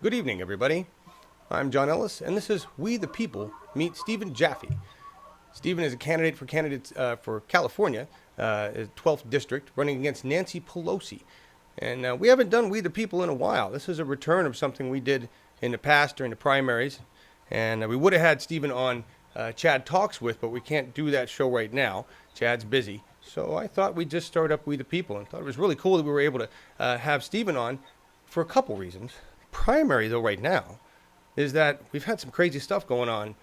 Good evening, everybody. I'm John Ellis, and this is We the People Meet Stephen Jaffe. Stephen is a candidate for California, 12th district, running against Nancy Pelosi. And we haven't done We the People in a while. This is a return of something we did in the past during the primaries, and we would have had Stephen on Chad Talks with, but we can't do that show right now. Chad's busy. So I thought we'd just start up We the People, and thought it was really cool that we were able to have Stephen on for a couple reasons. Primary, though, right now, is that we've had some crazy stuff going on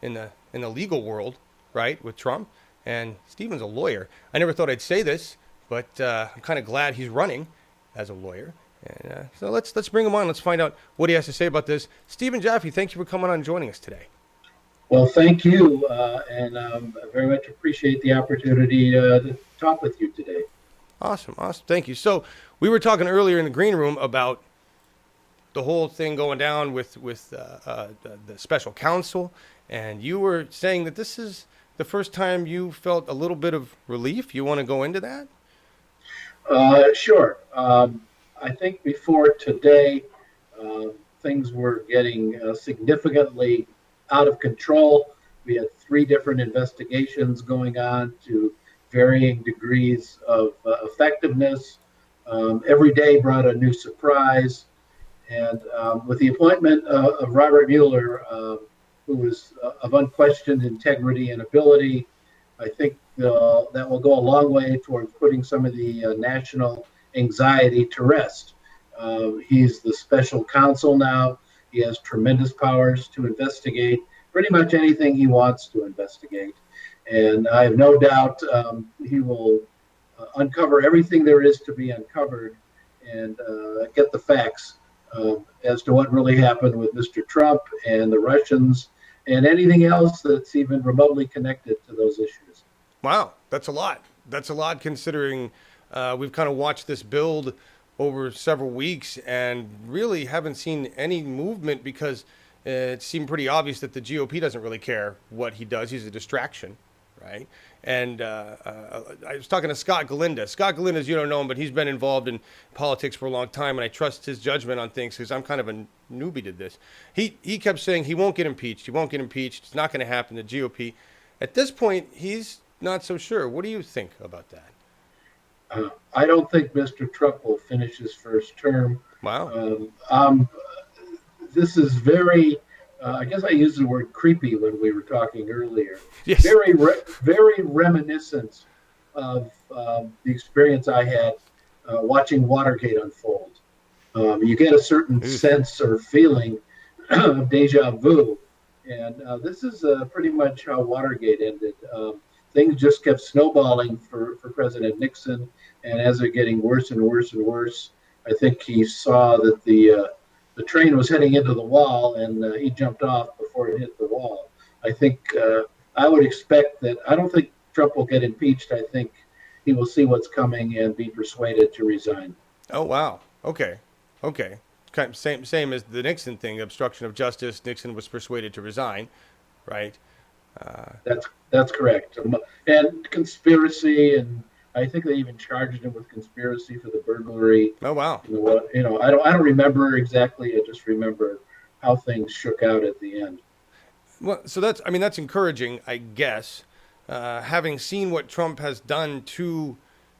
in the legal world, right, with Trump. And Stephen's a lawyer. I never thought I'd say this, but I'm kind of glad he's running as a lawyer. And so let's bring him on. Let's find out what he has to say about this. Stephen Jaffe, thank you for coming on and joining us today. Well, thank you, and I very much appreciate the opportunity to talk with you today. Awesome. Thank you. So we were talking earlier in the green room about the whole thing going down with the special counsel, and you were saying that this is the first time you felt a little bit of relief. You want to go into that? Sure. I think before today, things were getting significantly out of control. We had three different investigations going on to varying degrees of effectiveness. Every day brought a new surprise. And with the appointment of Robert Mueller, who was of unquestioned integrity and ability, I think that will go a long way towards putting some of the national anxiety to rest. He's the special counsel now. He has tremendous powers to investigate pretty much anything he wants to investigate. And I have no doubt he will uncover everything there is to be uncovered and get the facts as to what really happened with Mr. Trump and the Russians and anything else that's even remotely connected to those issues. Wow, that's a lot. That's a lot considering we've kind of watched this build over several weeks and really haven't seen any movement because it seemed pretty obvious that the GOP doesn't really care what he does. He's a distraction, right? And I was talking to Scott Galinda. Scott Galinda, you don't know him, but he's been involved in politics for a long time, and I trust his judgment on things because I'm kind of a newbie to this. He kept saying he won't get impeached. He won't get impeached. It's not going to happen. The GOP. At this point, he's not so sure. What do you think about that? I don't think Mr. Trump will finish his first term. Wow. This is very, I guess I used the word creepy when we were talking earlier. Yes. Very reminiscent of the experience I had watching Watergate unfold. You get a certain sense or feeling of deja vu. And this is pretty much how Watergate ended. Things just kept snowballing for President Nixon. And as they're getting worse and worse and worse, I think he saw that the train was heading into the wall, and he jumped off before it hit the wall. I think I would expect that. I don't think Trump will get impeached. I think he will see what's coming and be persuaded to resign. Oh, wow. Okay. Kind of same as the Nixon thing, obstruction of justice. Nixon was persuaded to resign, right? That's correct. And conspiracy, and I think they even charged him with conspiracy for the burglary. Oh, wow. I don't remember exactly. I just remember how things shook out at the end. Well, so that's encouraging, I guess. Having seen what Trump has done to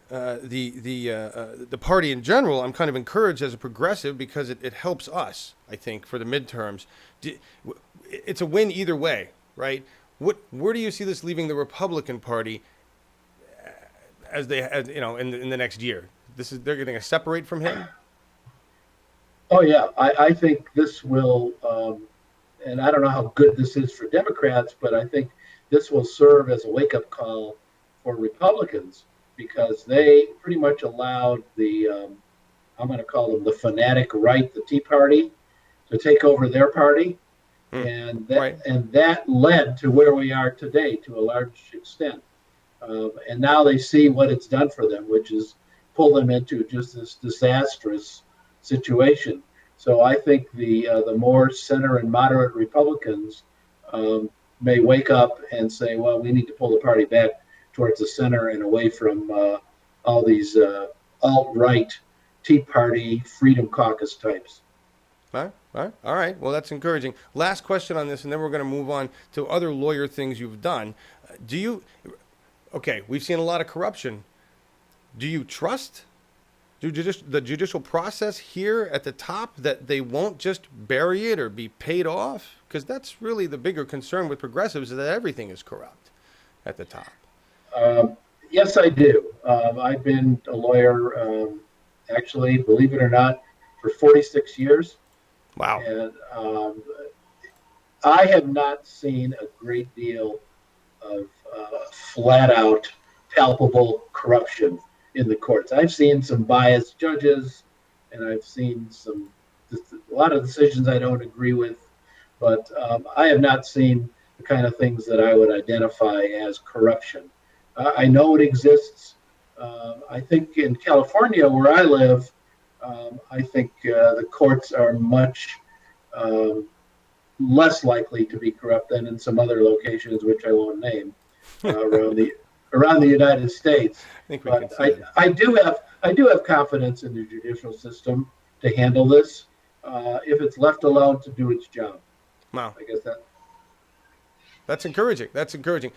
the party in general, I'm kind of encouraged as a progressive because it helps us, I think, for the midterms. It's a win either way, right? Where do you see this leaving the Republican Party as in the next year? They're going to separate from him? Oh yeah, I think this will, and I don't know how good this is for Democrats, but I think this will serve as a wake-up call for Republicans because they pretty much allowed I'm going to call them the fanatic right, the Tea Party, to take over their party. And that led to where we are today to a large extent. And now they see what it's done for them, which is pull them into just this disastrous situation. So I think the more center and moderate Republicans may wake up and say, well, we need to pull the party back towards the center and away from all these alt-right Tea Party Freedom Caucus types. All right. Well, that's encouraging. Last question on this, and then we're going to move on to other lawyer things you've done. Do you? Okay, we've seen a lot of corruption. Do you trust the judicial process here at the top, that they won't just bury it or be paid off? Because that's really the bigger concern with progressives, is that everything is corrupt at the top. Yes, I do. I've been a lawyer, actually, believe it or not, for 46 years. Wow. And I have not seen a great deal of flat out palpable corruption in the courts. I've seen some biased judges, and I've seen a lot of decisions I don't agree with, but I have not seen the kind of things that I would identify as corruption. I know it exists. I think in California, where I live, I think the courts are much less likely to be corrupt than in some other locations, which I won't name, around the United States. But I do have confidence in the judicial system to handle this if it's left alone to do its job. Wow. I guess That's encouraging. That's encouraging.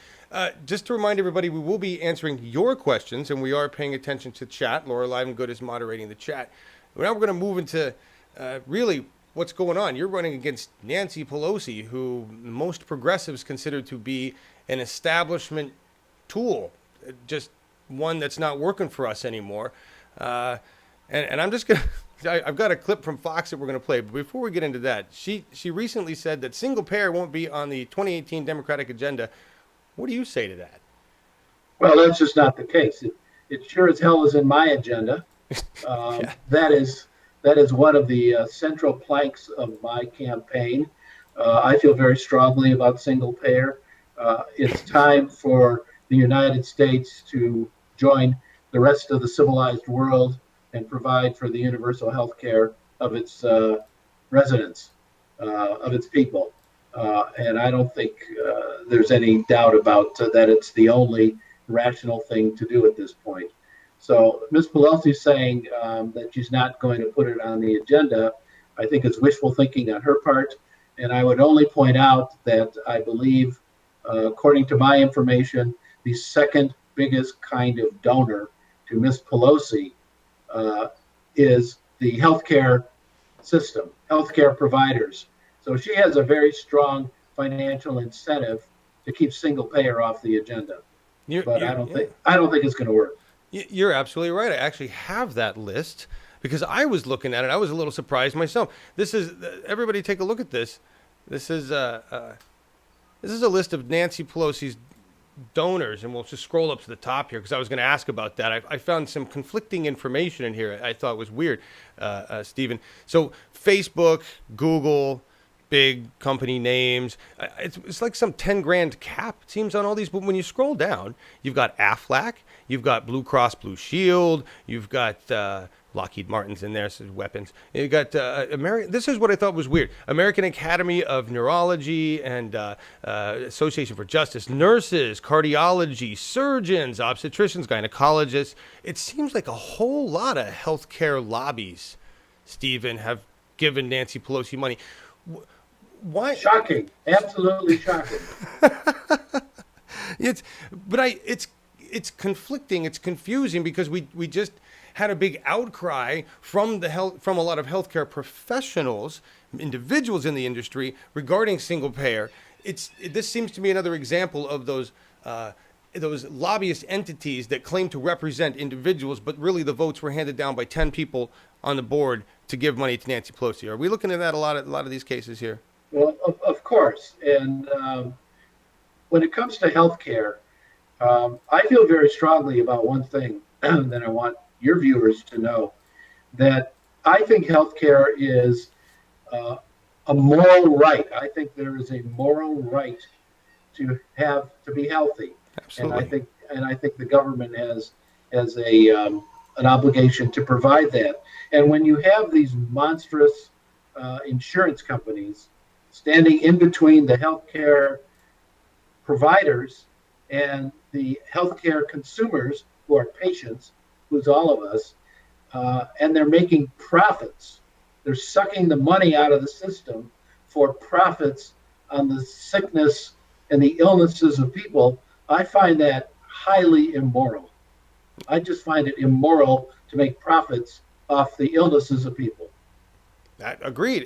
Just to remind everybody, we will be answering your questions, and we are paying attention to chat. Laura Livengood is moderating the chat. Now we're going to move into really what's going on. You're running against Nancy Pelosi, who most progressives consider to be an establishment tool, just one that's not working for us anymore. And I'm just going to... I've got a clip from Fox that we're going to play, but before we get into that, she recently said that single payer won't be on the 2018 Democratic agenda. What do you say to that? Well, that's just not the case. It sure as hell is in my agenda. Yeah. That is one of the central planks of my campaign. I feel very strongly about single payer. It's time for the United States to join the rest of the civilized world and provide for the universal health care of its residents, of its people. And I don't think there's any doubt about that it's the only rational thing to do at this point. So Ms. Pelosi saying that she's not going to put it on the agenda, I think is wishful thinking on her part. And I would only point out that I believe, according to my information, the second biggest kind of donor to Ms. Pelosi is the healthcare system, healthcare providers. So she has a very strong financial incentive to keep single payer off the agenda. But I don't think it's going to work. You're absolutely right. I actually have that list because I was looking at it. I was a little surprised myself. This is everybody take a look at this. This is a list of Nancy Pelosi's donors, and we'll just scroll up to the top here because I was going to ask about that. I found some conflicting information in here I thought was weird, Stephen. So Facebook, Google, big company names. It's like some 10 grand cap, it seems, on all these. But when you scroll down, you've got Aflac, you've got Blue Cross Blue Shield, you've got Lockheed Martin's in there, so weapons. You got this is what I thought was weird. American Academy of Neurology and Association for Justice, nurses, cardiology, surgeons, obstetricians, gynecologists. It seems like a whole lot of healthcare lobbies, Stephen, have given Nancy Pelosi money. Why? Shocking. Absolutely shocking. It's conflicting. It's confusing because we just had a big outcry from a lot of healthcare professionals, individuals in the industry regarding single payer. This seems to be another example of those lobbyist entities that claim to represent individuals, but really the votes were handed down by 10 people on the board to give money to Nancy Pelosi. Are we looking at that a lot of these cases here? Well, of course. And when it comes to healthcare, I feel very strongly about one thing that I want your viewers to know, that I think healthcare is a moral right. I think there is a moral right to be healthy. Absolutely. And I think the government has an obligation to provide that. And when you have these monstrous insurance companies standing in between the healthcare providers and the healthcare consumers, who are patients, who's all of us, and they're making profits They're sucking the money out of the system for profits on the sickness and the illnesses of people. I find that highly immoral. I just find it immoral to make profits off the illnesses of people. That agreed.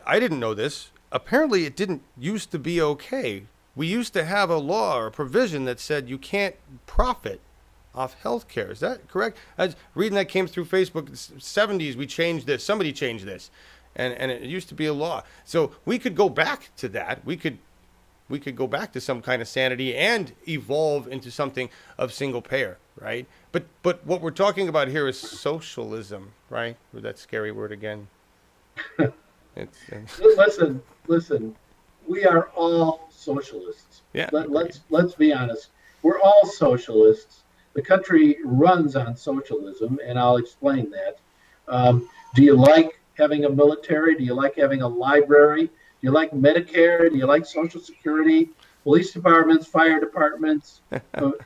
I didn't know this. Apparently, it didn't used to be okay. We used to have a law or a provision that said you can't profit off healthcare. Is that correct? I was reading that came through Facebook. 70s, we changed this. Somebody changed this, and it used to be a law. So we could go back to that. We could go back to some kind of sanity and evolve into something of single payer, right? But what we're talking about here is socialism, right? Or that scary word again. Listen. We are all socialists. Yeah. Let's be honest. We're all socialists. The country runs on socialism, and I'll explain that. Do you like having a military? Do you like having a library? Do you like Medicare? Do you like Social Security, police departments, fire departments,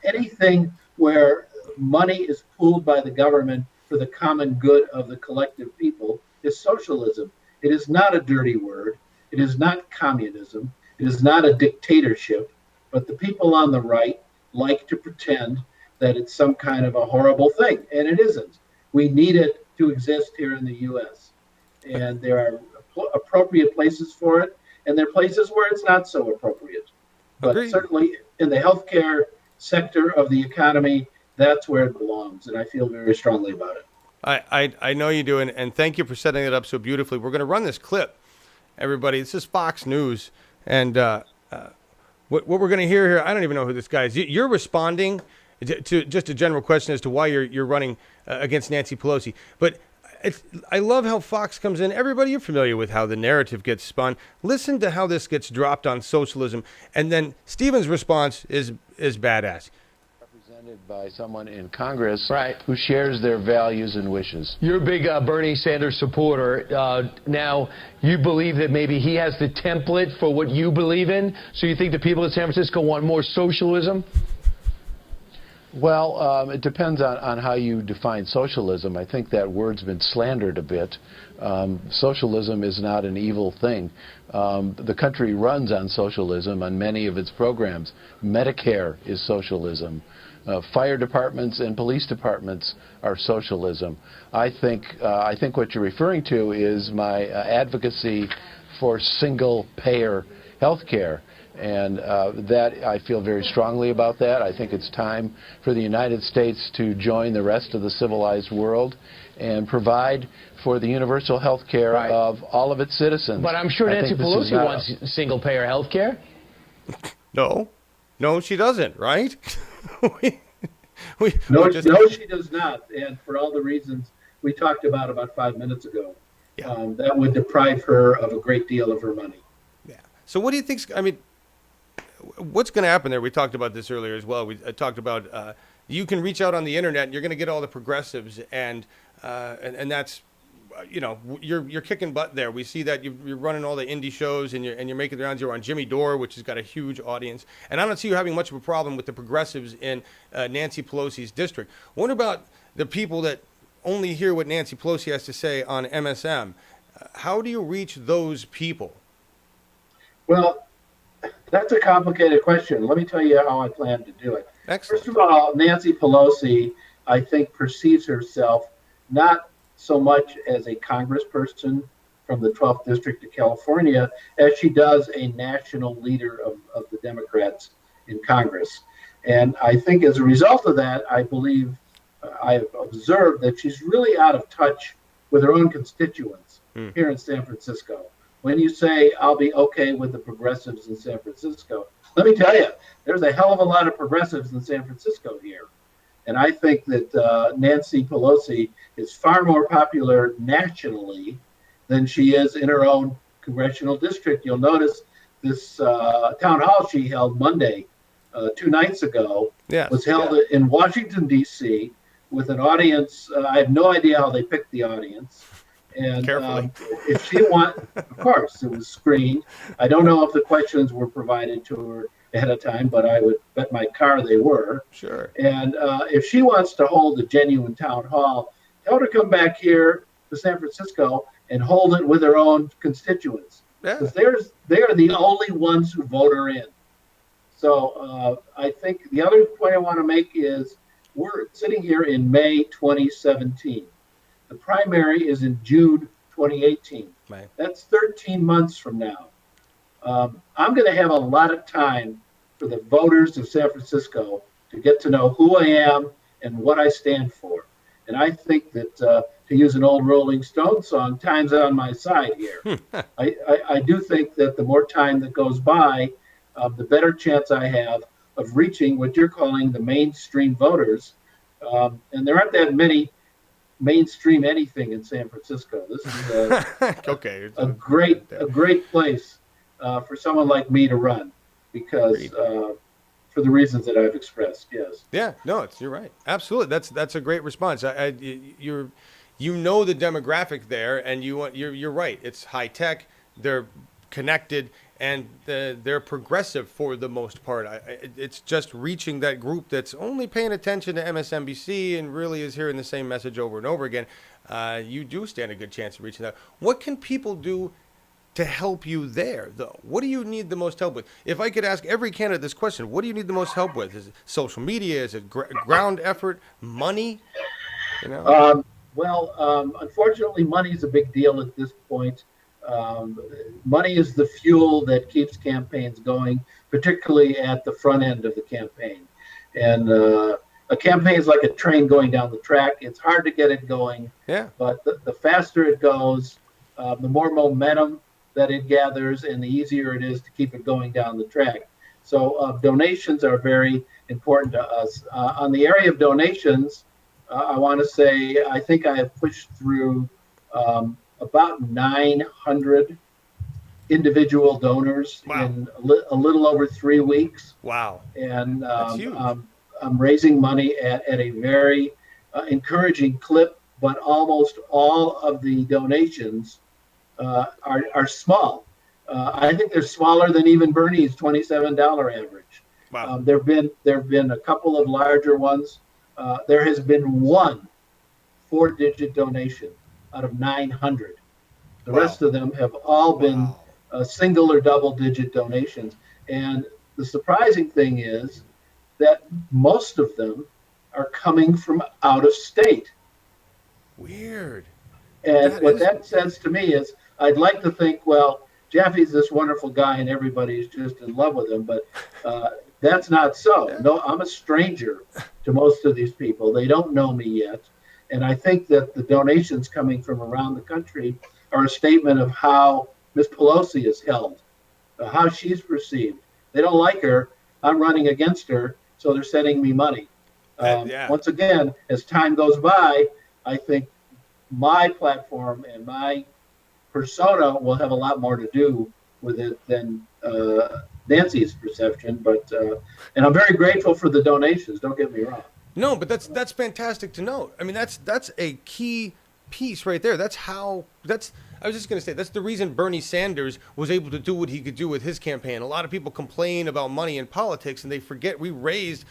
anything where money is pooled by the government for the common good of the collective people is socialism. It is not a dirty word. It is not communism. It is not a dictatorship. But the people on the right like to pretend that it's some kind of a horrible thing, and it isn't. We need it to exist here in the U.S., and there are appropriate places for it, and there are places where it's not so appropriate. But Agreed. certainly in the healthcare sector of the economy, that's where it belongs, and I feel very strongly about it. I know you do, and thank you for setting it up so beautifully. We're going to run this clip, everybody. This is Fox News, and what we're going to hear here, I don't even know who this guy is. You're responding to just a general question as to why you're running against Nancy Pelosi. But I love how Fox comes in. Everybody, you're familiar with how the narrative gets spun. Listen to how this gets dropped on socialism, and then Stephen's response is badass. Represented by someone in Congress Right. who shares their values and wishes. You're a big Bernie Sanders supporter. Now, you believe that maybe he has the template for what you believe in, so you think the people of San Francisco want more socialism? Well, it depends on how you define socialism. I think that word's been slandered a bit. Socialism is not an evil thing. The country runs on socialism on many of its programs. Medicare is socialism. Fire departments and police departments are socialism. I think what you're referring to is my advocacy for single-payer health care. And that I feel very strongly about that. I think it's time for the United States to join the rest of the civilized world and provide for the universal health care Right. of all of its citizens. But I'm sure I Nancy think this is Pelosi not- wants single-payer health care. No, she doesn't, right? No, just- no, she does not. And for all the reasons we talked about 5 minutes ago, Yeah. that would deprive her of a great deal of her money. Yeah. So what do you think? I mean, what's going to happen there? We talked about this earlier as well. We talked about you can reach out on the internet and you're going to get all the progressives, and that's you're kicking butt there. We see that you're running all the indie shows and you're making the rounds. You're on Jimmy Dore, which has got a huge audience, and I don't see you having much of a problem with the progressives in Nancy Pelosi's district. What about the people that only hear what Nancy Pelosi has to say on MSM? How do you reach those people? Well, that's a complicated question. Let me tell you how I plan to do it. Excellent. First of all, Nancy Pelosi, I think, perceives herself not so much as a congressperson from the 12th District of California as she does a national leader of the Democrats in Congress. And I think as a result of that, I believe I've observed that she's really out of touch with her own constituents here in San Francisco. When you say, I'll be okay with the progressives in San Francisco, let me tell you, there's a hell of a lot of progressives in San Francisco here. And I think that Nancy Pelosi is far more popular nationally than she is in her own congressional district. You'll notice this town hall she held Monday, 2 nights ago, was held in Washington, D.C., with an audience. I have no idea how they picked the audience. And if she of course, it was screened. I don't know if the questions were provided to her ahead of time, but I would bet my car they were. Sure. And if she wants to hold a genuine town hall, tell her to come back here to San Francisco and hold it with their own constituents, Yeah. because they are the only ones who vote her in. So I think the other point I want to make is we're sitting here in May 2017. The primary is in June 2018. Right. That's 13 months from now. I'm going to have a lot of time for the voters of San Francisco to get to know who I am and what I stand for. And I think that, to use an old Rolling Stone song, time's on my side here. I do think that the more time that goes by, the better chance I have of reaching what you're calling the mainstream voters. And there aren't that many mainstream anything in San Francisco. This is Okay. a great place for someone like me to run, because for the reasons that I've expressed. Yes. Yeah, no, you're right. Absolutely, that's a great response. You know the demographic there, and you're right. It's high tech. They're connected, and they're progressive for the most part. It's just reaching that group that's only paying attention to MSNBC and really is hearing the same message over and over again. You do stand a good chance of reaching that. What can people do to help you there, though? What do you need the most help with? If I could ask every candidate this question, what do you need the most help with? Is it social media? Is it ground effort? Money? You know? Unfortunately, money is a big deal at this point. Money is the fuel that keeps campaigns going, particularly at the front end of the campaign. And a campaign is like a train going down the track. It's hard to get it going, but the faster it goes, the more momentum that it gathers, and the easier it is to keep it going down the track. So donations are very important to us. On the area of donations, I want to say I think I have pushed through about 900 individual donors in a little over 3 weeks. Wow. And that's huge. I'm raising money at a very encouraging clip, but almost all of the donations are small. I think they're smaller than even Bernie's $27 average. Wow. There have been a couple of larger ones. There has been one 4-digit donation out of 900. The rest of them have all been single or double-digit donations. And the surprising thing is that most of them are coming from out of state. Weird. And that says to me is, I'd like to think, well, Jaffe's this wonderful guy and everybody's just in love with him, but that's not so. Yeah. No, I'm a stranger to most of these people. They don't know me yet. And I think that the donations coming from around the country are a statement of how Ms. Pelosi is held, how she's perceived. They don't like her. I'm running against her, so they're sending me money. Once again, as time goes by, I think my platform and my persona will have a lot more to do with it than Nancy's perception. But and I'm very grateful for the donations. Don't get me wrong. No, but that's fantastic to note. I mean, that's a key piece right there. I was just going to say, that's the reason Bernie Sanders was able to do what he could do with his campaign. A lot of people complain about money in politics, and they forget we raised,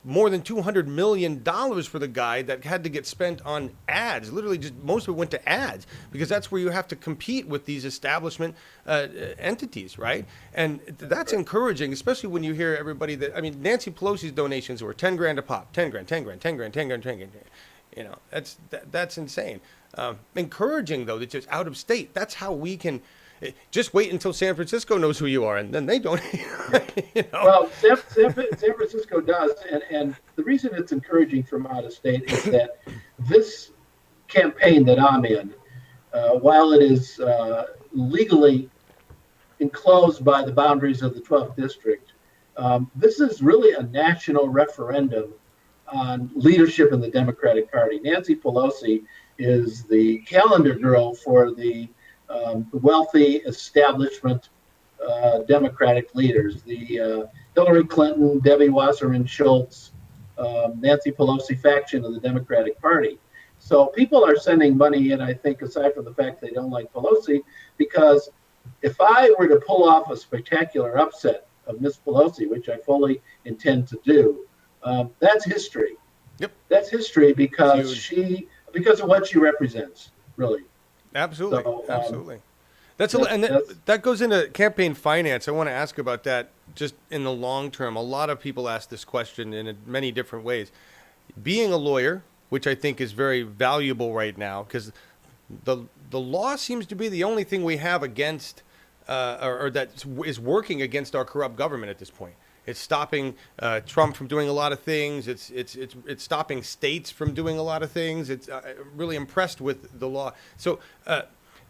more than $200 million for the guy that had to get spent on ads. Literally, just most of it went to ads, because that's where you have to compete with these establishment entities, right? And that's encouraging, especially when you hear everybody Nancy Pelosi's donations were 10 grand a pop, 10 grand, 10 grand, 10 grand, 10 grand, 10 grand. That's insane. Encouraging, though, that just out of state, that's how we can just wait until San Francisco knows who you are, and then they don't. Well, San Francisco does, and the reason it's encouraging from out of state is that this campaign that I'm in, while it is legally enclosed by the boundaries of the 12th district, this is really a national referendum on leadership in the Democratic Party. Nancy Pelosi is the calendar girl for the wealthy establishment Democratic leaders, the Hillary Clinton, Debbie Wasserman Schultz, Nancy Pelosi faction of the Democratic Party. So people are sending money in, I think, aside from the fact they don't like Pelosi, because if I were to pull off a spectacular upset of Miss Pelosi, which I fully intend to do, that's history. Yep. That's history because of what she represents. really. Absolutely, So, absolutely. That's that's, and that's that goes into campaign finance. I want to ask about that just in the long term. A lot of people ask this question in many different ways. Being a lawyer, which I think is very valuable right now, because the law seems to be the only thing we have against or that is working against our corrupt government at this point. It's stopping Trump from doing a lot of things. It's stopping states from doing a lot of things. It's really impressed with the law. So,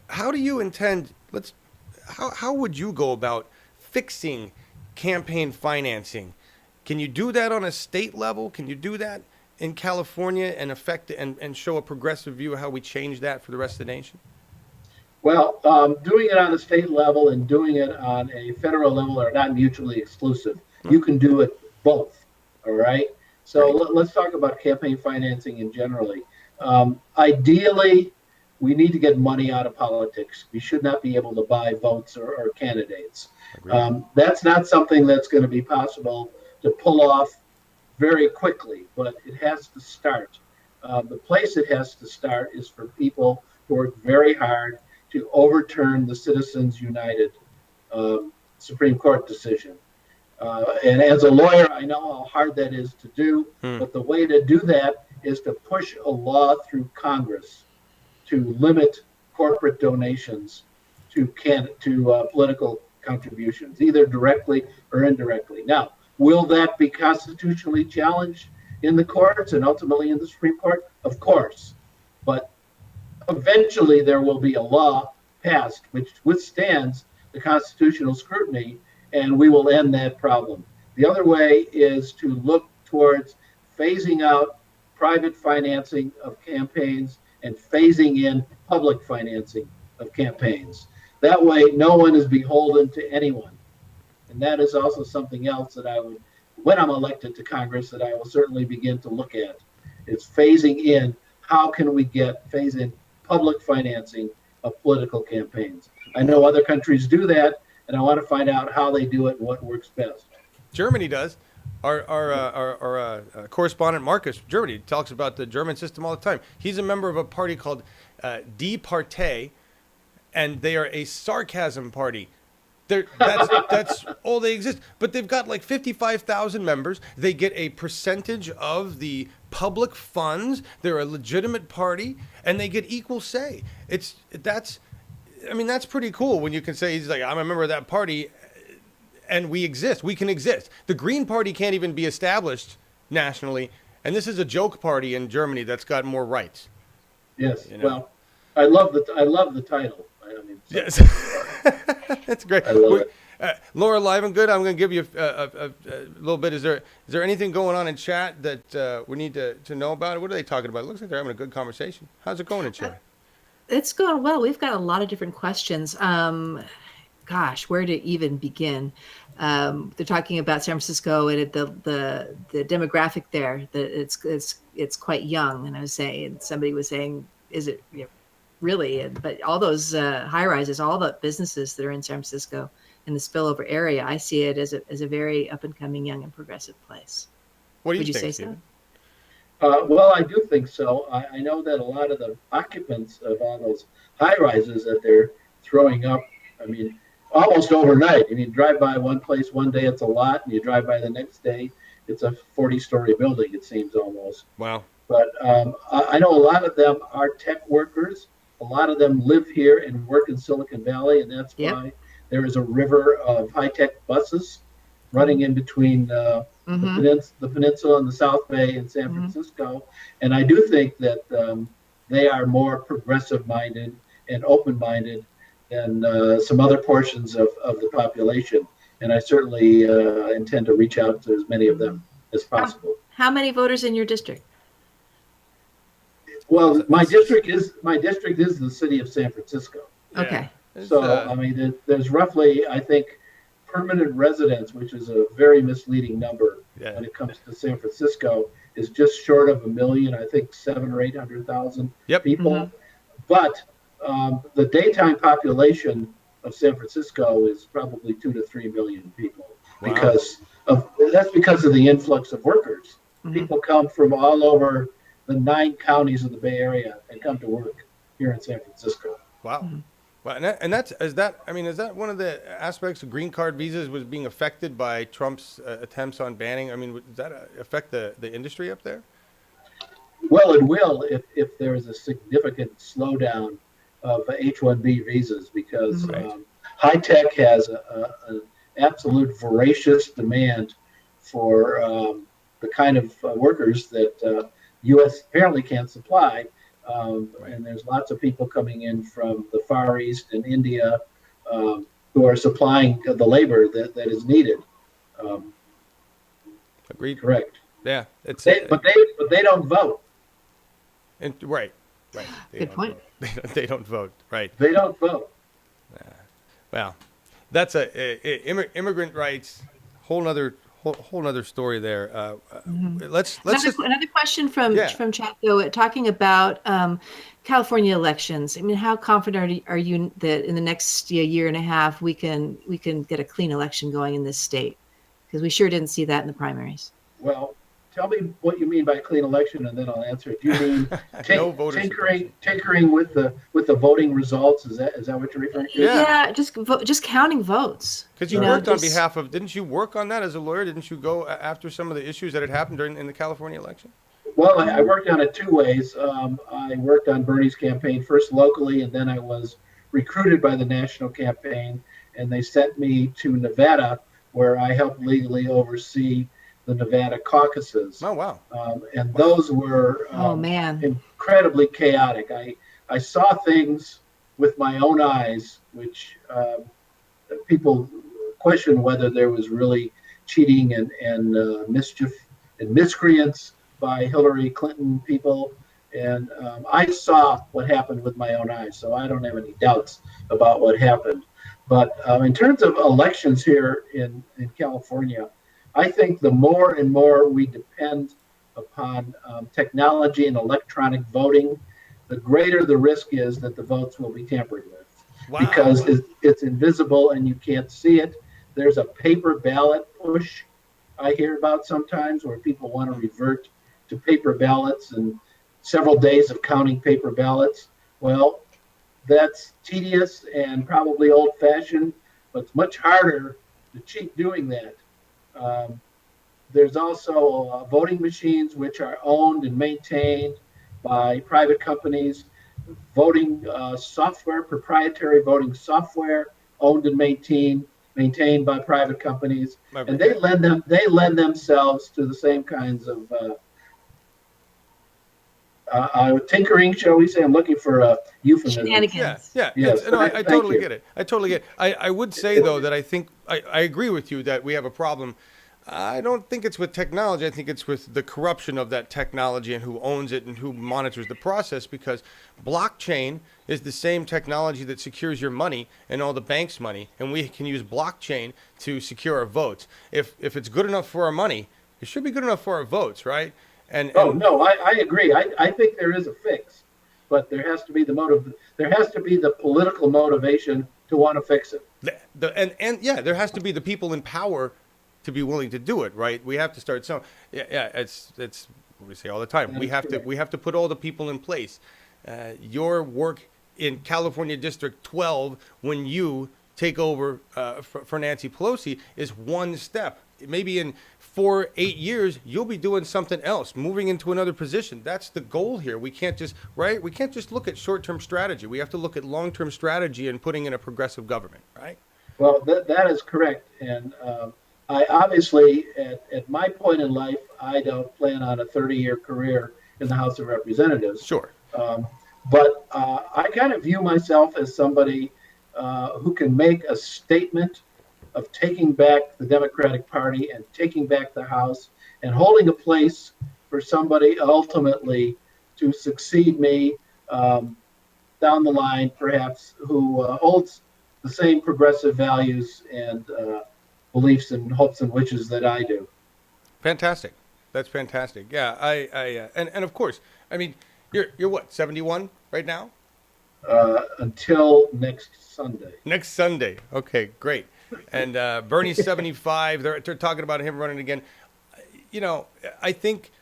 how do you intend? How would you go about fixing campaign financing? Can you do that on a state level? Can you do that in California and affect and show a progressive view of how we change that for the rest of the nation? Well, doing it on a state level and doing it on a federal level are not mutually exclusive. You can do it both. All right. So Great. let's talk about campaign financing in generally. Ideally, we need to get money out of politics. We should not be able to buy votes or candidates. Agreed. That's not something that's going to be possible to pull off very quickly, but it has to start. The place it has to start is for people who work very hard to overturn the Citizens United Supreme Court decision. And as a lawyer, I know how hard that is to do, but the way to do that is to push a law through Congress to limit corporate donations to political contributions, either directly or indirectly. Now, will that be constitutionally challenged in the courts and ultimately in the Supreme Court? Of course. But eventually there will be a law passed which withstands the constitutional scrutiny, and we will end that problem. The other way is to look towards phasing out private financing of campaigns and phasing in public financing of campaigns. That way, no one is beholden to anyone. And that is also something else that I would, when I'm elected to Congress, that I will certainly begin to look at. Is phasing in, how can we phase in public financing of political campaigns? I know other countries do that, and I want to find out how they do it and what works best. Germany does. Our correspondent Marcus, Germany, talks about the German system all the time. He's a member of a party called Die Partei, and they are a sarcasm party. That's all they exist. But they've got like 55,000 members. They get a percentage of the public funds. They're a legitimate party, and they get equal say. That's pretty cool when you can say, he's like, I'm a member of that party, and we exist. We can exist. The Green Party can't even be established nationally, and this is a joke party in Germany that's got more rights. Yes. You know? Well, I love the title. Yes. That's great. I love it. Laura Livengood, I'm going to give you a little bit. Is there anything going on in chat that we need to know about? What are they talking about? It looks like they're having a good conversation. How's it going in chat? It's going well. We've got a lot of different questions. Gosh, where to even begin? They're talking about San Francisco and the demographic there. That it's quite young. And I was saying, somebody was saying, is it really? But all those high rises, all the businesses that are in San Francisco in the spillover area, I see it as a very up and coming, young and progressive place. What do you Would you think, say Stephen? so? Well, I do think so. I know that a lot of the occupants of all those high rises that they're throwing up, almost overnight. You drive by one place one day, it's a lot, and you drive by the next day, it's a 40-story building, it seems almost. Wow. But I know a lot of them are tech workers. A lot of them live here and work in Silicon Valley, and that's why there is a river of high-tech buses running in between the peninsula and the South Bay and San Francisco. And I do think that they are more progressive-minded and open-minded than some other portions of the population. And I certainly intend to reach out to as many of them as possible. How many voters in your district? Well, my district is the city of San Francisco. Okay. So there's roughly, I think, permanent residents, which is a very misleading number when it comes to San Francisco, is just short of 1 million. I think 700,000 or 800,000 people. But the daytime population of San Francisco is probably 2 to 3 million people. Wow. That's because of the influx of workers. People come from all over the 9 counties of the Bay Area and come to work. here in San Francisco. Wow. Well, is that one of the aspects of green card visas was being affected by Trump's attempts on banning? I mean, does that affect the industry up there? Well, it will if there is a significant slowdown of H-1B visas because Right. high tech has an absolute voracious demand for the kind of workers that U.S. apparently can't supply. Right. And there's lots of people coming in from the Far East and India who are supplying the labor that is needed. Um, Agreed. correct. Yeah. It's But they don't vote. right. Right. Good point. They don't vote. Right. They don't vote. Well, that's immigrant rights. Whole nother story there. Let's just Another question from Yeah. chat though, talking about California elections. I mean, how confident are you that in the next year and a half we can get a clean election going in this state? Because we sure didn't see that in the primaries. Well, tell me what you mean by a clean election, and then I'll answer it. Do you mean No voter tinkering with the voting results? Is that what you're referring to? Yeah. Just counting votes. Because you know, worked on just- behalf of, didn't you work on that as a lawyer? Didn't you go after some of the issues that had happened in the California election? Well, I worked on it two ways. I worked on Bernie's campaign first locally, and then I was recruited by the national campaign, and they sent me to Nevada, where I helped legally oversee the Nevada caucuses. Oh, wow. And those were Oh man. incredibly chaotic. I saw things with my own eyes, which people question whether there was really cheating and mischief and miscreants by Hillary Clinton people. And I saw what happened with my own eyes, so I don't have any doubts about what happened. But in terms of elections here in California, I think the more and more we depend upon technology and electronic voting, the greater the risk is that the votes will be tampered with. Wow. Because it's invisible and you can't see it. There's a paper ballot push I hear about sometimes where people want to revert to paper ballots and several days of counting paper ballots. Well, that's tedious and probably old-fashioned, but it's much harder to cheat doing that. There's also voting machines which are owned and maintained by private companies, voting software, proprietary voting software, owned and maintained by private companies, and they lend themselves to the same kinds of tinkering, shall we say? I'm looking for a euphemism. Shenanigans. Yeah. Yes, No, I thank totally you. get it. I totally get it. I would say, though, that I think I agree with you that we have a problem. I don't think it's with technology. I think it's with the corruption of that technology and who owns it and who monitors the process, because blockchain is the same technology that secures your money and all the bank's money, and we can use blockchain to secure our votes. If it's good enough for our money, it should be good enough for our votes, right? Oh no, I agree. I think there is a fix, but there has to be there has to be the political motivation to want to fix it. There has to be the people in power to be willing to do it, right? We have to start some. It's what we say all the time. We have to put all the people in place. Your work in California District 12 when you take over for Nancy Pelosi is one step. Maybe in 4-8 years you'll be doing something else, moving into another position. That's the goal here. We can't just look at short-term strategy. We have to look at long-term strategy and putting in a progressive government, right? Well, that is correct. And I obviously, at my point in life, I don't plan on a 30-year career in the House of Representatives. Sure. But I kind of view myself as somebody who can make a statement of taking back the Democratic Party and taking back the House and holding a place for somebody ultimately to succeed me down the line, perhaps, who holds the same progressive values and beliefs and hopes and wishes that I do. Fantastic. That's fantastic. Yeah, and of course, I mean, you're what, 71 right now? Until next Sunday. Next Sunday. Okay, great. And Bernie's 75. They're talking about him running again. You know, I think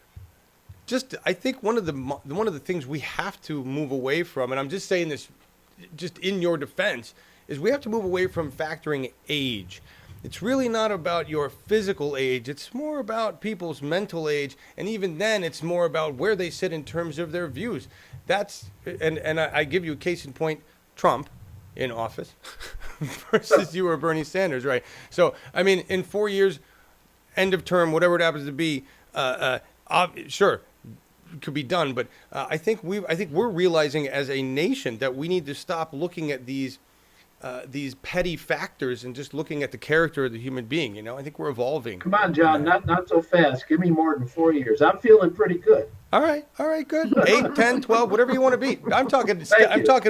I think one of the things we have to move away from, and I'm just saying this just in your defense, is we have to move away from factoring age. It's really not about your physical age. It's more about people's mental age, and even then, it's more about where they sit in terms of their views. I give you a case in point: Trump in office versus you or Bernie Sanders, right? So, I mean, in 4 years, end of term, whatever it happens to be, sure, it could be done. But I think we're realizing as a nation that we need to stop looking at these petty factors and just looking at the character of the human being. You know, I think we're evolving. Come on, John, not so fast. Give me more than 4 years. I'm feeling pretty good. All right, good. 8, 10, 12, whatever you want to be. I'm talking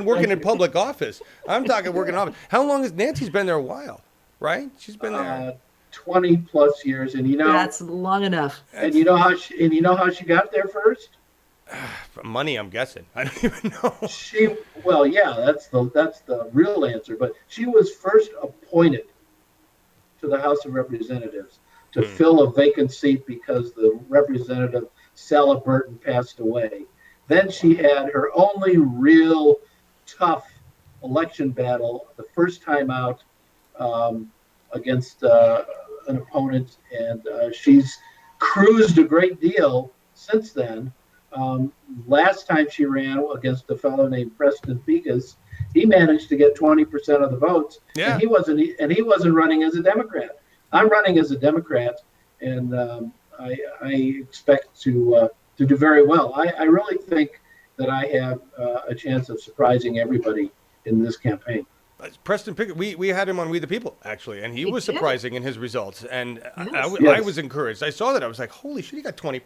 working in public office. I'm talking working in office. How long has Nancy's been there? A while, right? She's been there 20 plus years, and that's long enough. And you know how she got there first? Money, I'm guessing. I don't even know. That's the real answer. But she was first appointed to the House of Representatives to fill a vacant seat because the representative Sally Burton passed away. Then she had her only real tough election battle the first time out against an opponent, and she's cruised a great deal since then. Last time she ran against a fellow named Preston Pegas, he managed to get 20% of the votes, and he wasn't running as a Democrat. I'm running as a Democrat, and I expect to do very well. I really think that I have a chance of surprising everybody in this campaign. Preston Pickett, we had him on We the People, actually, and he was surprising in his results. And I was encouraged. I saw that. I was like, holy shit, he got 20.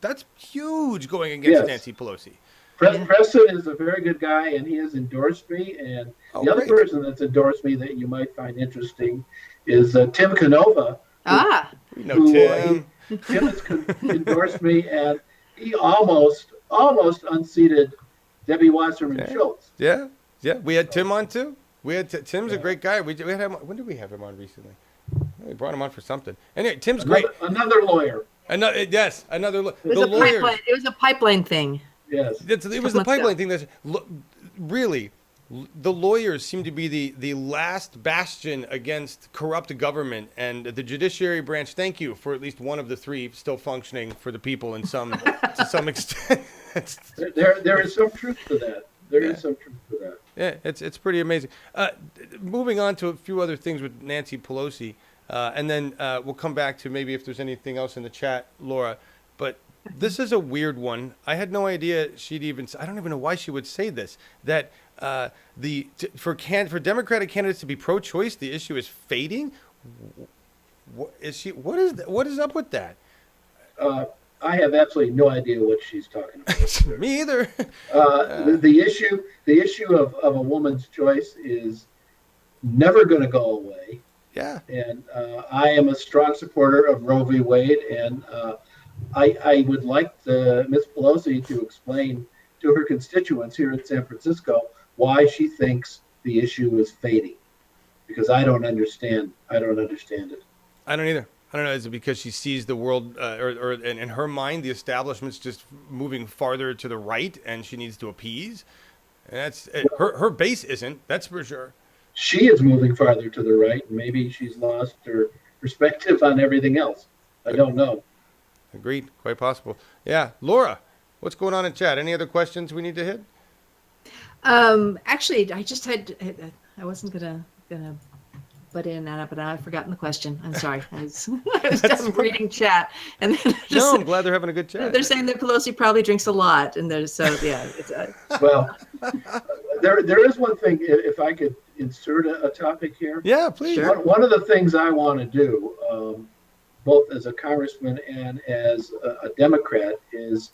That's huge going against Nancy Pelosi. Preston is a very good guy, and he has endorsed me. And the other person that's endorsed me that you might find interesting is Tim Canova. We know Tim. Tim has endorsed me, and he almost unseated Debbie Wasserman Schultz. Yeah. We had Tim on, too. Tim's a great guy. We had him. When did we have him on recently? We brought him on for something. Anyway, Tim's great. Another lawyer. Another lawyer. It was a pipeline thing. Yes. It was the pipeline thing. That's really, the lawyers seem to be the last bastion against corrupt government, and the judiciary branch. Thank you for at least one of the three still functioning for the people in some to some extent. There is some truth to that. There is some truth to that. Yeah, it's pretty amazing. Moving on to a few other things with Nancy Pelosi, and then we'll come back to maybe if there's anything else in the chat, Laura. But this is a weird one. I had no idea I don't even know why she would say this. That for Democratic candidates to be pro-choice, the issue is fading. What is up with that? I have absolutely no idea what she's talking about. Me either. The issue of a woman's choice is never going to go away. Yeah. And I am a strong supporter of Roe v. Wade, and I would like Ms. Pelosi to explain to her constituents here in San Francisco why she thinks the issue is fading, because I don't understand it. I don't either. I don't know. Is it because she sees the world, or in her mind, the establishment's just moving farther to the right, and she needs to appease? And that's her base isn't. That's for sure. She is moving farther to the right, and maybe she's lost her perspective on everything else. I don't know. Agreed. Quite possible. Yeah, Laura, what's going on in chat? Any other questions we need to hit? Actually, I just had. I wasn't gonna butt in, Anna, but I've forgotten the question. I'm sorry. I was just reading chat, and then I'm glad they're having a good chat. They're saying that Pelosi probably drinks a lot, and there's It's, well, there is one thing. If I could insert a topic here. Yeah, please. Sure. One of the things I want to do, both as a congressman and as a Democrat, is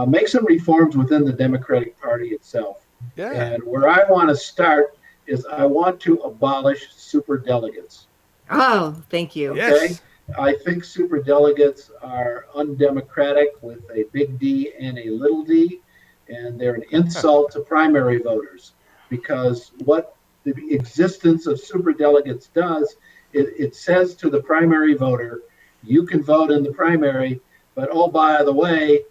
make some reforms within the Democratic Party itself. Yeah. And where I want to start is I want to abolish superdelegates. Oh, thank you. Yes. Okay? I think superdelegates are undemocratic with a big D and a little d, and they're an insult to primary voters, because what the existence of superdelegates does, it says to the primary voter, you can vote in the primary, but oh, by the way,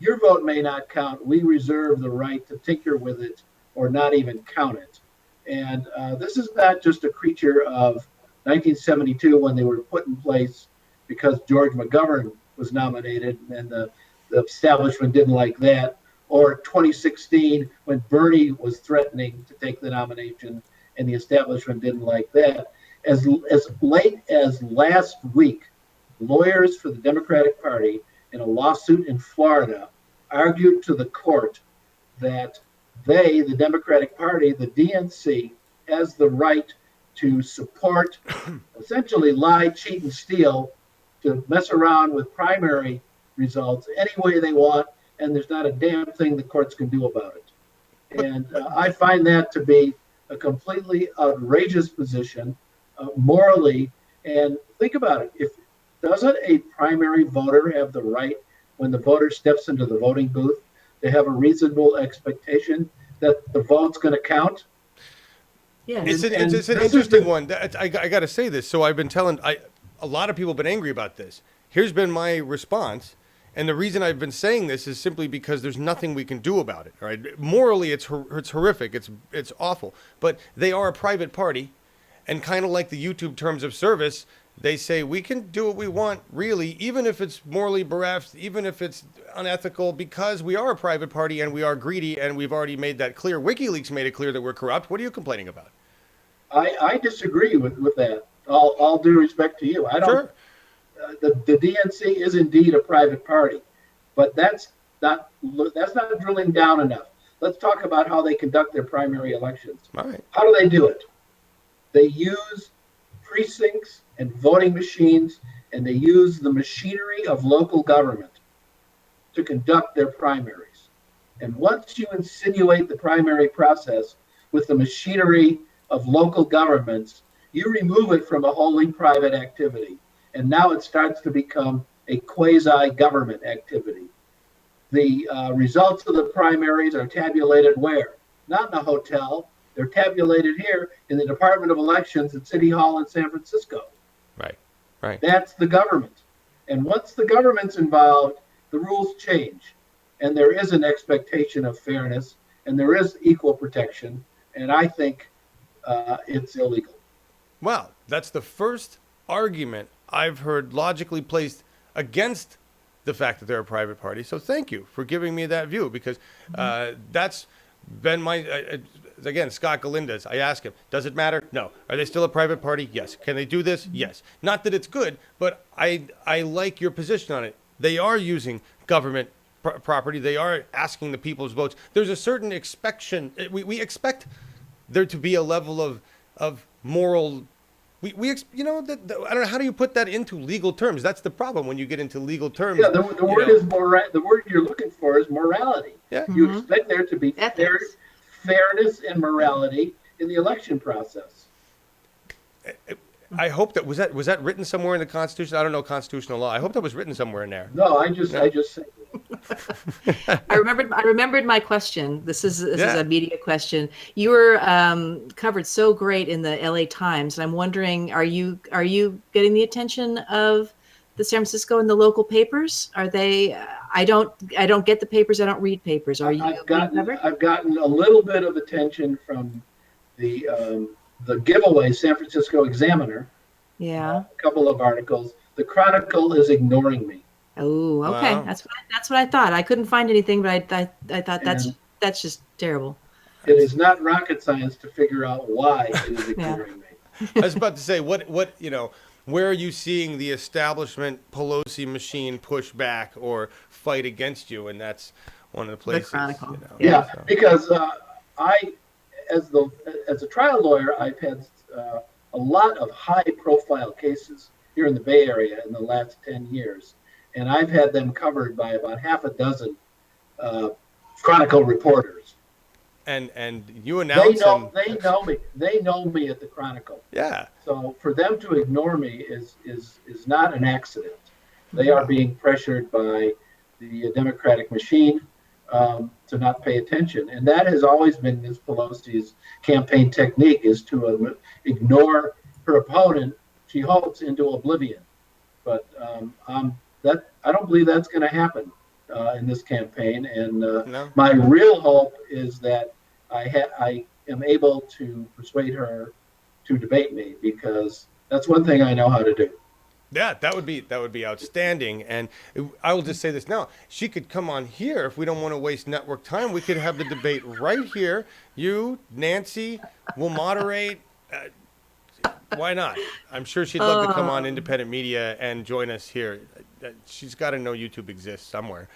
your vote may not count. We reserve the right to tinker with it or not even count it. And this is not just a creature of 1972 when they were put in place because George McGovern was nominated and the establishment didn't like that, or 2016 when Bernie was threatening to take the nomination and the establishment didn't like that. As late as last week, lawyers for the Democratic Party in a lawsuit in Florida argued to the court that they, the Democratic Party, the DNC, has the right to support, essentially lie, cheat, and steal, to mess around with primary results any way they want, and there's not a damn thing the courts can do about it. And I find that to be a completely outrageous position, morally. And think about it. Doesn't a primary voter have the right, when the voter steps into the voting booth, to have a reasonable expectation that the vote's going to count? Yeah. It's an interesting one. I got to say this. So I've been telling, a lot of people have been angry about this. Here's been my response. And the reason I've been saying this is simply because there's nothing we can do about it. All right? Morally, it's horrific. It's awful. But they are a private party. And kind of like the YouTube terms of service, they say we can do what we want, really, even if it's morally bereft, even if it's unethical, because we are a private party and we are greedy, and we've already made that clear. WikiLeaks made it clear that we're corrupt. What are you complaining about? I disagree with that. All due respect to you. I don't. Sure. The DNC is indeed a private party, but that's not drilling down enough. Let's talk about how they conduct their primary elections. All right. How do they do it? They use precincts and voting machines, and they use the machinery of local government to conduct their primaries. And once you insinuate the primary process with the machinery of local governments, you remove it from a wholly private activity. And now it starts to become a quasi-government activity. The results of the primaries are tabulated where? Not in a hotel. They're tabulated here in the Department of Elections at City Hall in San Francisco. Right. That's the government. And once the government's involved, the rules change. And there is an expectation of fairness, and there is equal protection. And I think it's illegal. Wow, that's the first argument I've heard logically placed against the fact that they're a private party. So thank you for giving me that view, because that's been my, again, Scott Galindez, I ask him, does it matter? No. Are they still a private party? Yes. Can they do this? Yes. Not that it's good, but I like your position on it. They are using government property. They are asking the people's votes. There's a certain expectation. We expect there to be a level of moral. I don't know, how do you put that into legal terms? That's the problem when you get into legal terms. Yeah, the word is the word you're looking for is morality. Yeah. You expect there to be fairness and morality in the election process. I hope that was that written somewhere in the Constitution. I don't know constitutional law. I hope that was written somewhere in there. No, I just said. I remembered my question. This is a media question. You were covered so great in the LA Times, and I'm wondering, are you getting the attention of the San Francisco and the local papers? Are they? I don't get the papers. I don't read papers. Are you? I've gotten a little bit of attention from the giveaway San Francisco Examiner. Yeah. A couple of articles. The Chronicle is ignoring me. Oh, okay. Wow. That's what I thought. I couldn't find anything, but I thought that's just terrible. It is not rocket science to figure out why it is ignoring me. I was about to say, what where are you seeing the establishment Pelosi machine push back or fight against you? And that's one of the places. The Chronicle. Because as a trial lawyer, I've had a lot of high-profile cases here in the Bay Area in the last 10 years. And I've had them covered by about half a dozen Chronicle reporters. And you announce they know me at the Chronicle. Yeah. So for them to ignore me is not an accident. They are being pressured by the Democratic machine to not pay attention, and that has always been Ms. Pelosi's campaign technique: is to ignore her opponent. She hopes into oblivion, but I don't believe that's going to happen. in this campaign. And No. my real hope is that I am able to persuade her to debate me, because that's one thing I know how to do. Yeah, that would be outstanding. And I will just say this now: she could come on here if we don't want to waste network time. We could have the debate right here. You, Nancy, will moderate. Why not? I'm sure she'd love to come on independent media and join us here. She's got to know YouTube exists somewhere.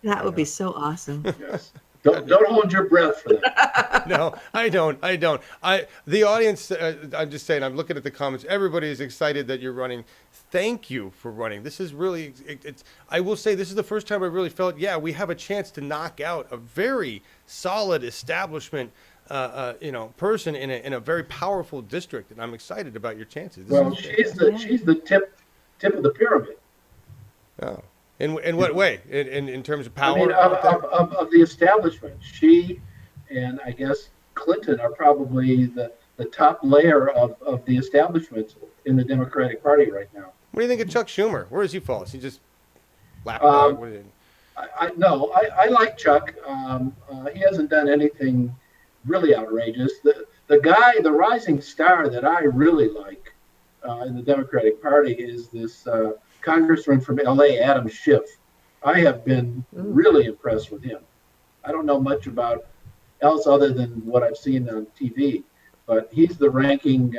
That would be so awesome. Yes. Don't hold your breath for that. No, I don't. The audience. I'm just saying. I'm looking at the comments. Everybody is excited that you're running. Thank you for running. This is really. It's. I will say this is the first time I really felt. Yeah, we have a chance to knock out a very solid establishment. Person in a very powerful district, and I'm excited about your chances. Well, she's the tip of the pyramid. Oh, in what way? In terms of power? I mean, of the establishment, she and I guess Clinton are probably the top layer of the establishment in the Democratic Party right now. What do you think of Chuck Schumer? Where does he fall? Is he just lapdog? I like Chuck. He hasn't done anything really outrageous. The rising star that I really like in the Democratic Party is this congressman from LA, Adam Schiff. I have been really impressed with him. I don't know much about else other than what I've seen on TV, but he's the ranking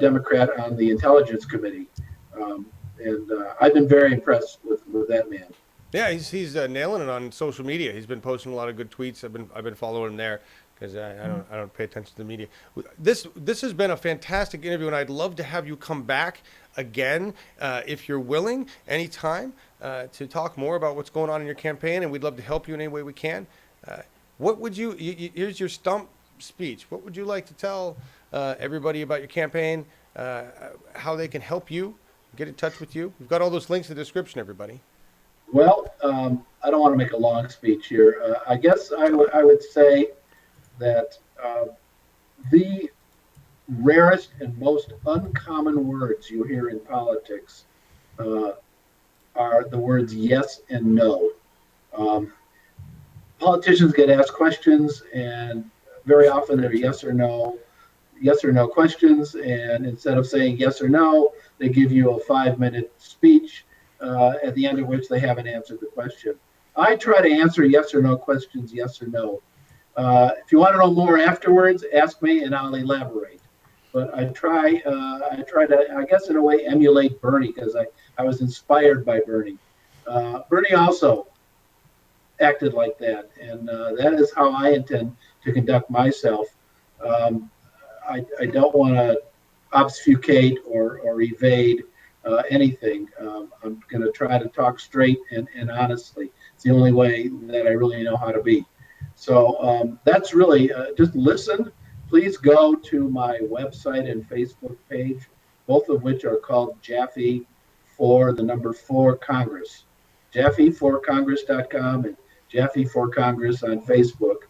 Democrat on the Intelligence Committee, and I've been very impressed with that man. Yeah, he's nailing it on social media. He's been posting a lot of good tweets. I've been following him there because I don't pay attention to the media. This has been a fantastic interview, and I'd love to have you come back again if you're willing anytime to talk more about what's going on in your campaign, and we'd love to help you in any way we can. What would you here's your stump speech. What would you like to tell everybody about your campaign, how they can help you, get in touch with you? We've got all those links in the description, everybody. Well, I don't want to make a long speech here. I guess I would say that the rarest and most uncommon words you hear in politics are the words yes and no. Politicians get asked questions, and very often they're yes or no questions. And instead of saying yes or no, they give you a 5-minute speech at the end of which they haven't answered the question. I try to answer yes or no questions, yes or no. If you want to know more afterwards, ask me and I'll elaborate. But I try to, I guess in a way, emulate Bernie, because I was inspired by Bernie. Bernie also acted like that, and that is how I intend to conduct myself. I don't want to obfuscate or evade anything. I'm going to try to talk straight and honestly. It's the only way that I really know how to be. So that's really just listen. Please go to my website and Facebook page, both of which are called Jaffe for the number 4 Congress. Jaffe4congress.com and Jaffe for Congress on Facebook.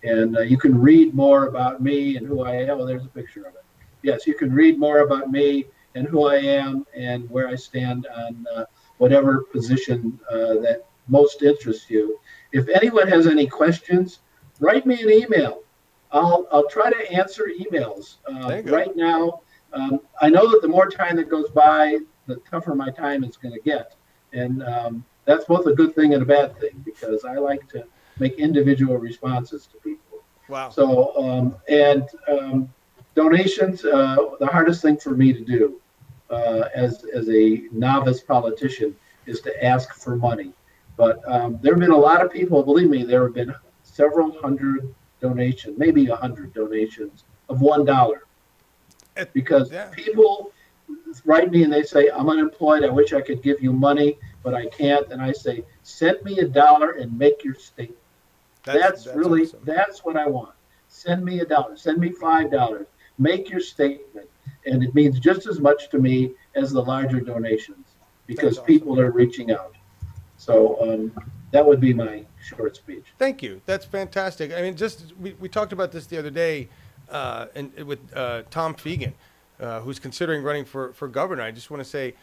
And you can read more about me and who I am. Oh, there's a picture of it. Yes, you can read more about me and who I am and where I stand on whatever position that most interests you. If anyone has any questions, write me an email. I'll try to answer emails. Right now, I know that the more time that goes by, the tougher my time is going to get. And that's both a good thing and a bad thing, because I like to make individual responses to people. Wow. So, donations, the hardest thing for me to do as a novice politician is to ask for money. But there have been a lot of people, believe me, there have been several hundred donations, maybe 100 donations of $1. Because people write me and they say, I'm unemployed, I wish I could give you money, but I can't. And I say, send me $1 and make your statement. That's really awesome. That's what I want. Send me $1, send me $5, make your statement. And it means just as much to me as the larger donations, because people are reaching out. So that would be my short speech. Thank you. That's fantastic. I mean, we talked about this the other day with Tom Fegan, who's considering running for governor. I just want to say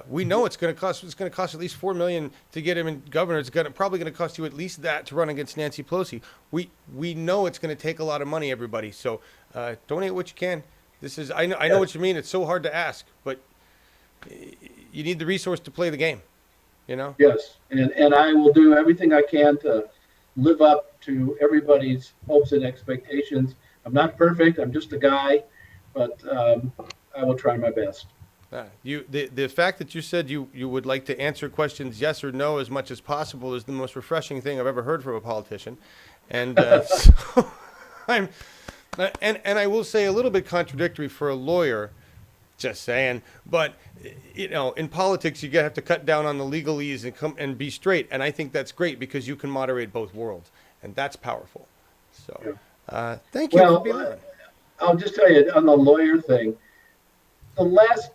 We know it's going to cost. It's going to cost at least $4 million to get him in governor. It's probably going to cost you at least that to run against Nancy Pelosi. We know it's going to take a lot of money, everybody. So donate what you can. This is I know what you mean. It's so hard to ask, but you need the resource to play the game. You know. Yes, and I will do everything I can to live up to everybody's hopes and expectations. I'm not perfect. I'm just a guy, but I will try my best. The fact that you said you would like to answer questions yes or no as much as possible is the most refreshing thing I've ever heard from a politician, and so I'm, and I will say a little bit contradictory for a lawyer, just saying, but you know, in politics you have to cut down on the legalese and come and be straight, and I think that's great because you can moderate both worlds, and that's powerful. So thank you for being on. I'll just tell you on the lawyer thing, the last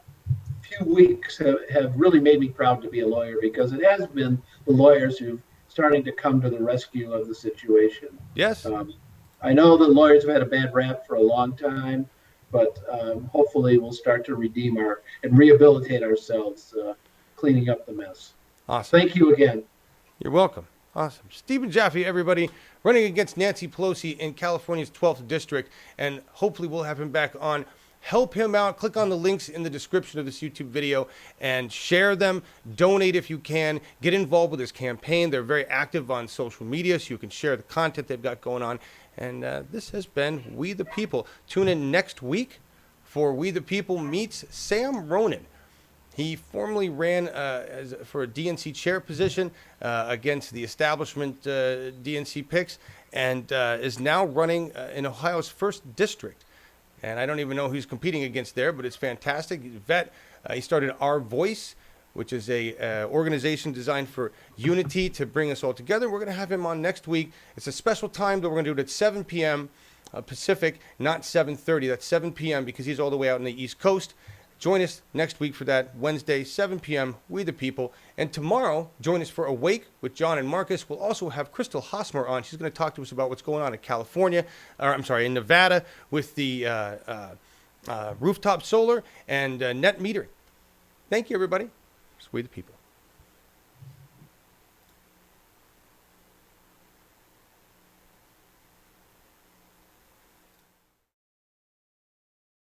few weeks have really made me proud to be a lawyer, because it has been the lawyers who've starting to come to the rescue of the situation. Yes. I know that lawyers have had a bad rap for a long time, but hopefully we'll start to redeem and rehabilitate ourselves, cleaning up the mess. Awesome. Thank you again. You're welcome. Awesome. Stephen Jaffe, everybody, running against Nancy Pelosi in California's 12th district, and hopefully we'll have him back on. Help him out. Click on the links in the description of this YouTube video and share them. Donate if you can. Get involved with his campaign. They're very active on social media, so you can share the content they've got going on. And this has been We the People. Tune in next week for We the People meets Sam Ronan. He formerly ran for a DNC chair position against the establishment DNC picks, and is now running in Ohio's 1st district. And I don't even know who he's competing against there, but it's fantastic. He's a vet. He started Our Voice, which is a organization designed for unity to bring us all together. We're going to have him on next week. It's a special time that we're going to do it at 7 p.m. Pacific, not 7:30. That's 7 p.m. because he's all the way out on the East Coast. Join us next week for that, Wednesday, 7 p.m., We the People. And tomorrow, join us for Awake with John and Marcus. We'll also have Crystal Hosmer on. She's going to talk to us about what's going on in California, in Nevada with the rooftop solar and net metering. Thank you, everybody. It's We the People.